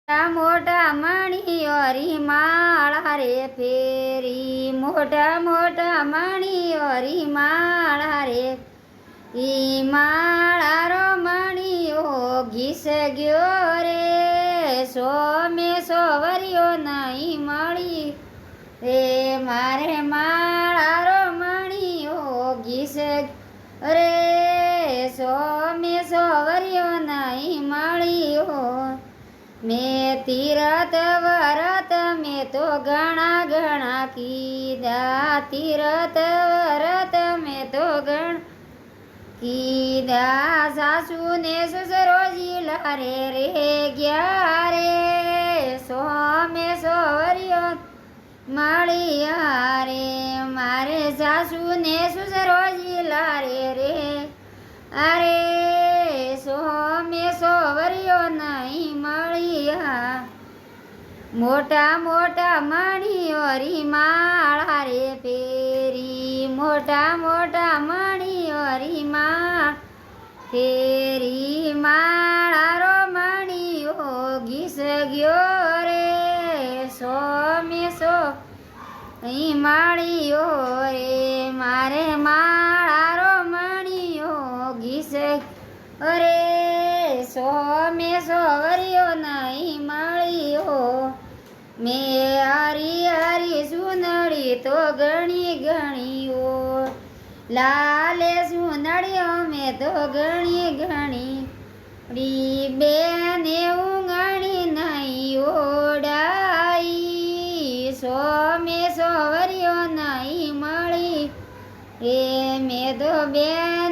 મોટા મોટા મણિયોરી માળા રે ફેરી, મોટા મોટા મણિયોરી માળા રે, ઈ માળારો મણિયો ઘીસ ગયો રે, સોમે સોવર્યો નહીં મળી રે, મારે માળારો મણિયો ઘીસ રે, સોમે સોવર્યો નહીં મળ્યો. મેં તીરથ વરત મેં તો ઘણા ઘણા કીધા, તીરથ વરત મેં તો ઘણા કીધા, સાસુ ને સસરો જીલા રે ગયા રે, સોમે સોવર્યો મળ્યા રે, મારે સાસુ ને સસરો જીલા રે અરે, સોમે સોવર્યો નહીં મળ્યા. મોટા મોટા મણિયોરી માળા રે ફેરી, મોટા મોટા મણિયોરી માળા ફેરી, માળારો મણિયો ઘીસ ગયો રે, સોમે સો નહીં મળ્યો રે, મારે માળારો મણિયો ઘીસ અરે, સોમે સોવર્યો નહીં મળ્યો. મેં હરી હરી સુનડી તો ઘણી ઘણીઓ, લાલે સુનડીઓ મેં તો ઘણી ઘણી, બેને ઊંઘણી નહીં ઓડાઈ, સોમે સોવર્યો નહીં મળી રે, મેં તો બેન